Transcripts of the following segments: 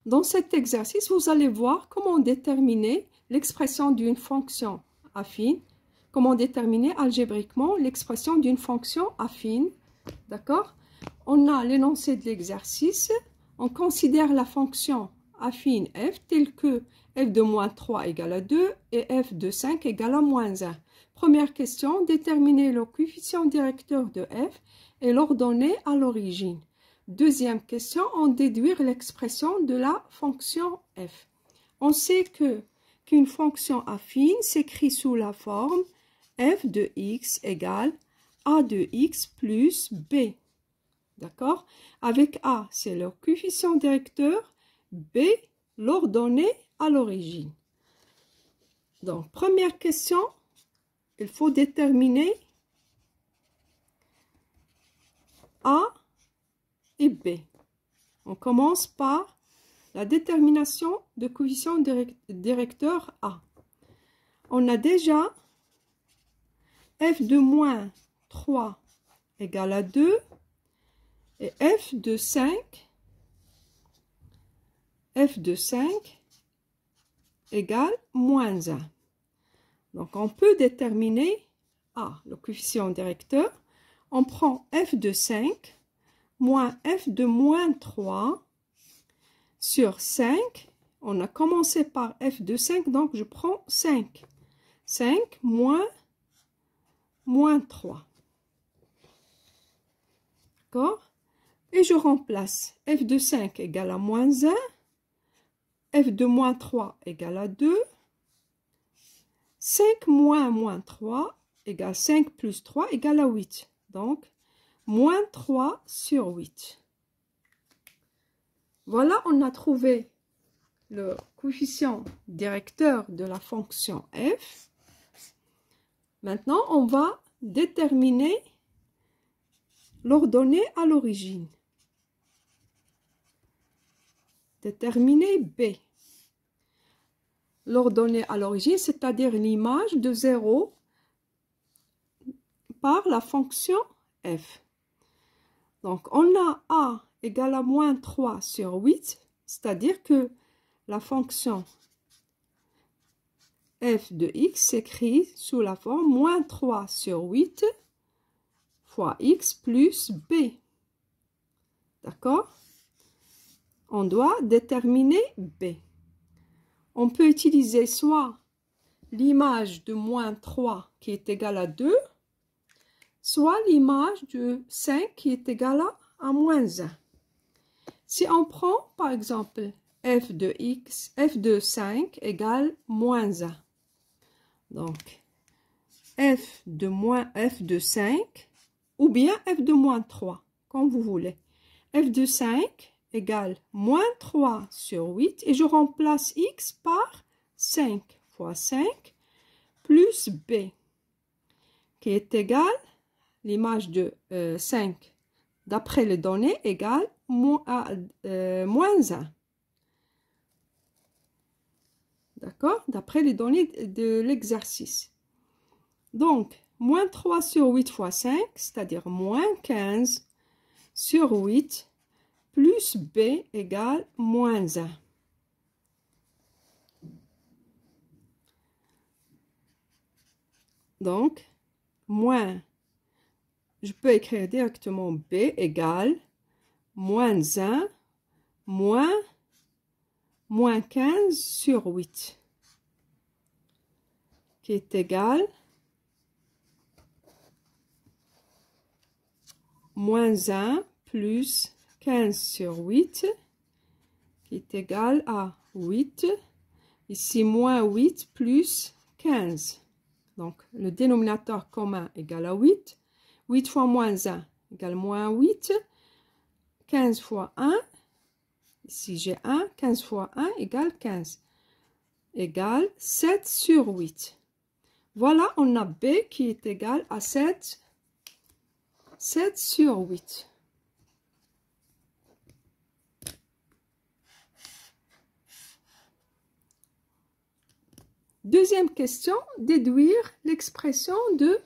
Dans cet exercice, vous allez voir comment déterminer l'expression d'une fonction affine, comment déterminer algébriquement l'expression d'une fonction affine. D'accord? On a l'énoncé de l'exercice. On considère la fonction affine f telle que f de moins 3 égale à 2 et f de 5 égale à moins 1. Première question, déterminer le coefficient directeur de f et l'ordonnée à l'origine. Deuxième question, en déduire l'expression de la fonction f. On sait qu'une fonction affine s'écrit sous la forme f de x égale a de x plus b. D'accord? Avec a, c'est le coefficient directeur, b, l'ordonnée à l'origine. Donc, première question, il faut déterminer a et b. On commence par la détermination de coefficient directeur a. On a déjà f de moins 3 égale à 2 et f de 5 égale moins 1. Donc, on peut déterminer a, le coefficient directeur. On prend f de 5 moins f de moins 3 sur 5. On a commencé par f de 5, donc je prends 5. 5 moins 3. D'accord? Et je remplace f de 5 égale à moins 1. F de moins 3 égale à 2. 5 moins 3 égale 5 plus 3 égale à 8. Donc, moins 3 sur 8. Voilà, on a trouvé le coefficient directeur de la fonction f. Maintenant, on va déterminer l'ordonnée à l'origine. Déterminer b. L'ordonnée à l'origine, c'est-à-dire l'image de 0 par la fonction f. Donc, on a a égale à moins 3 sur 8, c'est-à-dire que la fonction f de x s'écrit sous la forme moins 3 sur 8 fois x plus b. D'accord? On doit déterminer b. On peut utiliser soit l'image de moins 3 qui est égale à 2, soit l'image de 5 qui est égale à moins 1. Si on prend par exemple f de 5 égale moins 1. Donc f de 5 ou bien f de moins 3, comme vous voulez. F de 5 égale moins 3 sur 8 et je remplace x par 5 fois 5 plus b qui est égal, l'image de 5 d'après les données égale moins 1. D'accord? D'après les données de l'exercice. Donc, moins 3 sur 8 fois 5, c'est-à-dire moins 15 sur 8 plus b égale moins 1. Donc, je peux écrire directement b égale moins 1 moins 15 sur 8 qui est égal moins 1 plus 15 sur 8 qui est égal à 8. Ici, moins 8 plus 15. Donc, le dénominateur commun égale à 8. 8 fois moins 1 égale moins 8. 15 fois 1, ici j'ai 1. 15 fois 1 égale 15. Égale 7 sur 8. Voilà, on a b qui est égal à 7 sur 8. Deuxième question, déduire l'expression de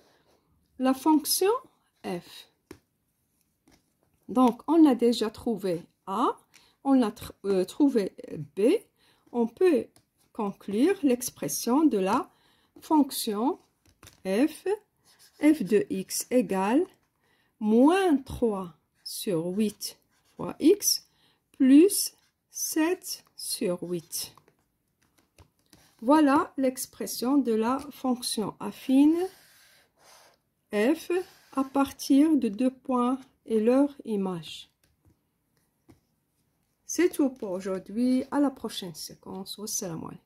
la fonction f. Donc, on a déjà trouvé a. on a trouvé b, on peut conclure l'expression de la fonction f de x égale moins 3 sur 8 fois x plus 7 sur 8. Voilà l'expression de la fonction affine f à partir de 2 points et leur image. C'est tout pour aujourd'hui. À la prochaine séquence. Wassalamu alaikum.